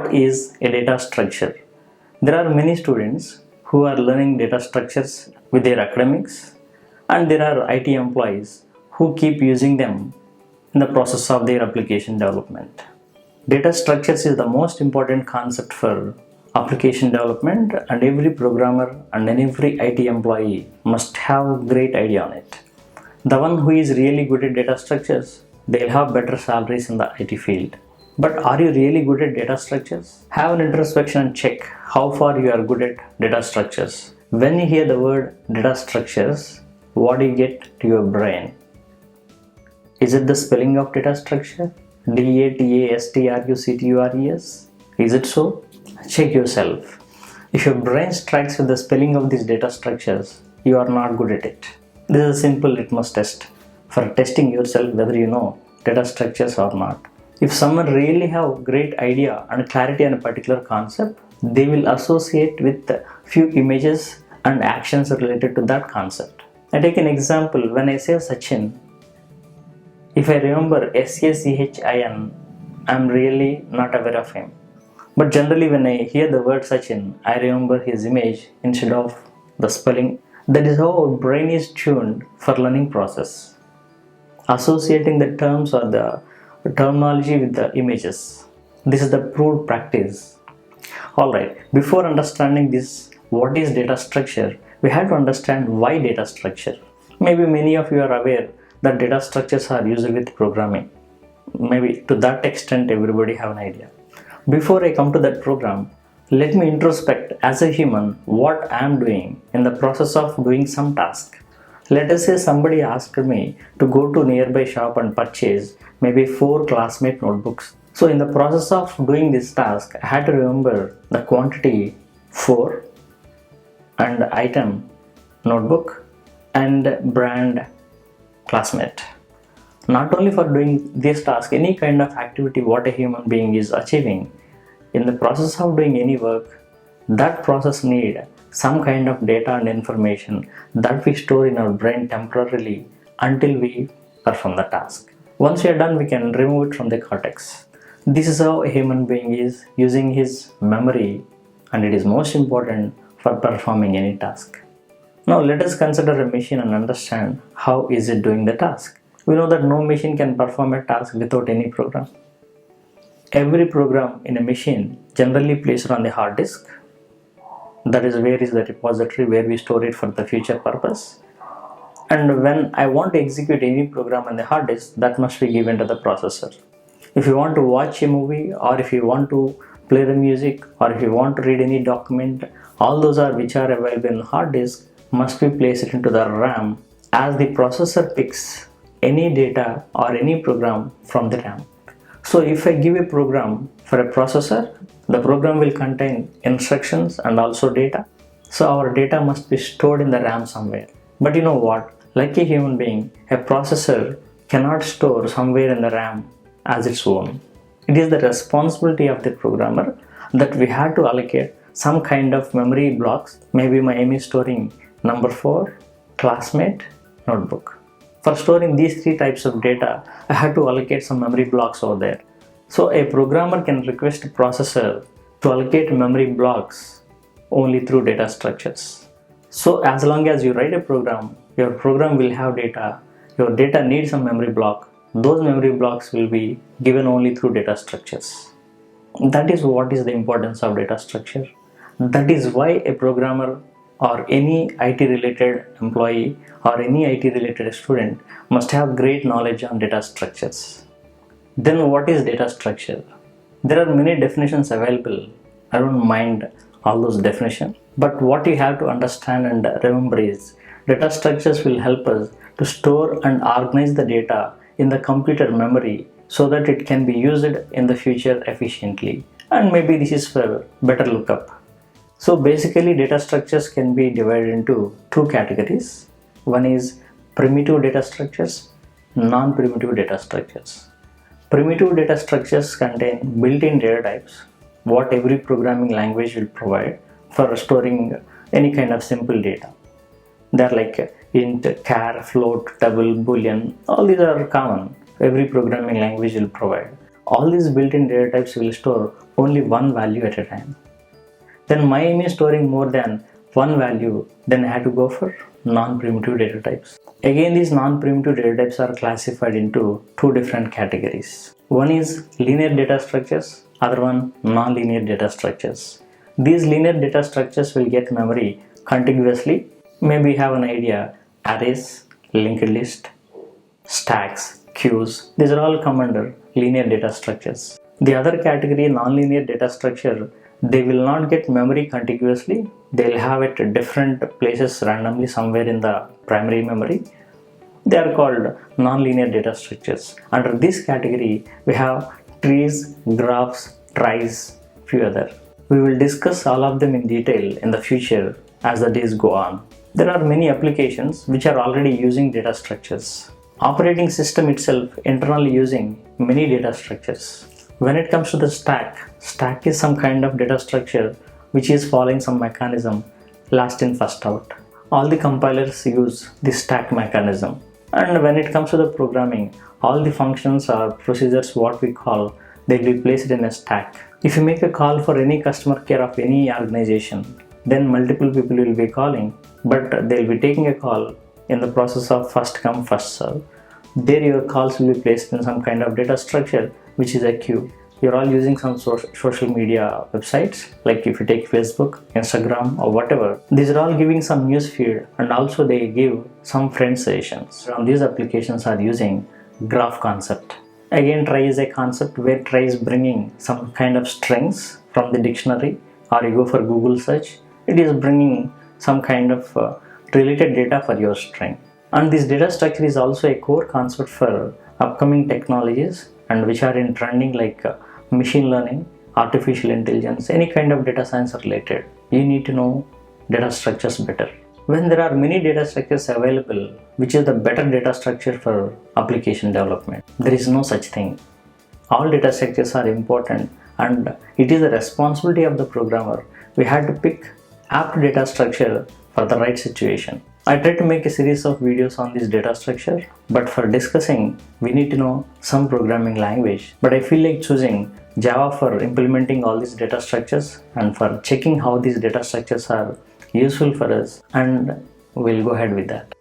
What is a data structure? There are many students who are learning data structures with their academics, and there are IT employees who keep using them in the process of their application development. Data structures is the most important concept for application development, and every programmer and every IT employee must have a great idea on it. The one who is really good at data structures, they'll have better salaries in the IT field. But are you really good at data structures? Have an introspection and check how far you are good at data structures. When you hear the word data structures, what do you get to your brain? Is it the spelling of data structure? DATASTRUCTURES? Is it so? Check yourself. If your brain strikes with the spelling of these data structures, you are not good at it. This is a simple litmus test for testing yourself whether you know data structures or not. If someone really have great idea and clarity on a particular concept, they will associate with few images and actions related to that concept. I take an example. When I say Sachin, if I remember SACHIN, I'm really not aware of him. But generally when I hear the word Sachin, I remember his image instead of the spelling. That is how our brain is tuned for learning process, associating the terms or the terminology with the images. This is the proved practice. Alright, before understanding this, what is data structure, we have to understand why data structure. Maybe many of you are aware that data structures are used with programming. Maybe to that extent everybody have an idea. Before I come to that program, let me introspect as a human what I am doing in the process of doing some task. Let us say somebody asked me to go to nearby shop and purchase maybe 4 classmate notebooks. So in the process of doing this task, I had to remember the quantity 4 and item notebook and brand classmate. Not only for doing this task, any kind of activity what a human being is achieving, in the process of doing any work, that process need some kind of data and information that we store in our brain temporarily until we perform the task. Once we are done, we can remove it from the cortex. This is how a human being is using his memory, and it is most important for performing any task. Now let us consider a machine and understand how is it doing the task. We know that no machine can perform a task without any program. Every program in a machine generally placed on the hard disk. That is where is the repository where we store it for the future purpose. And when I want to execute any program on the hard disk, that must be given to the processor. If you want to watch a movie, or if you want to play the music, or if you want to read any document, all those are which are available in hard disk must be placed into the RAM as the processor picks any data or any program from the RAM. So if I give a program for a processor, the program will contain instructions and also data. So our data must be stored in the RAM somewhere. But you know what? Like a human being, a processor cannot store somewhere in the RAM as its own. It is the responsibility of the programmer that we have to allocate some kind of memory blocks. Maybe my aim is storing number 4, classmate, notebook. For storing these 3 types of data, I had to allocate some memory blocks over there. So a programmer can request a processor to allocate memory blocks only through data structures. So as long as you write a program, your program will have data. Your data needs some memory block. Those memory blocks will be given only through data structures. That is what is the importance of data structure. That is why a programmer or any IT related employee or any IT related student must have great knowledge on data structures. Then what is data structure? There are many definitions available. I don't mind all those definitions. But what you have to understand and remember is data structures will help us to store and organize the data in the computer memory so that it can be used in the future efficiently. And maybe this is for better lookup. So basically data structures can be divided into 2 categories. One is primitive data structures, non-primitive data structures. Primitive data structures contain built-in data types, what every programming language will provide for storing any kind of simple data. They are like int, char, float, double, boolean, all these are common. Every programming language will provide. all these built-in data types will store only one value at a time. Then my aim is storing more than one value, then I have to go for non-primitive data types. Again, these non-primitive data types are classified into two different categories. One is linear data structures, other one non-linear data structures. These linear data structures will get memory contiguously. Maybe you have an idea: arrays, linked list, stacks, queues. These are all come under linear data structures. The other category, non-linear data structure, they will not get memory contiguously. They'll have it at different places randomly somewhere in the primary memory. They are called non-linear data structures. Under this category, we have trees, graphs, tries, few other. We will discuss all of them in detail in the future as the days go on. There are many applications which are already using data structures. Operating system itself internally using many data structures. When it comes to the stack is some kind of data structure which is following some mechanism, last in first out. All the compilers use this stack mechanism. And when it comes to the programming, all the functions or procedures what we call, they will be placed in a stack. If you make a call for any customer care of any organization, then multiple people will be calling, but they'll be taking a call in the process of first come first serve. There your calls will be placed in some kind of data structure which is a queue. You're all using some social media websites, like if you take Facebook, Instagram or whatever. These are all giving some news feed, and also they give some friend sessions. From these applications are using graph concept. Again, try is a concept where try is bringing some kind of strings from the dictionary, or you go for Google search, it is bringing some kind of related data for your string. And this data structure is also a core concept for upcoming technologies and which are in trending, like machine learning, artificial intelligence, any kind of data science related. You need to know data structures better. When there are many data structures available, which is the better data structure for application development? There is no such thing. All data structures are important, and it is the responsibility of the programmer. We have to pick apt data structure for the right situation. I tried to make a series of videos on this data structure, but for discussing, we need to know some programming language. But I feel like choosing Java for implementing all these data structures and for checking how these data structures are useful for us, and we'll go ahead with that.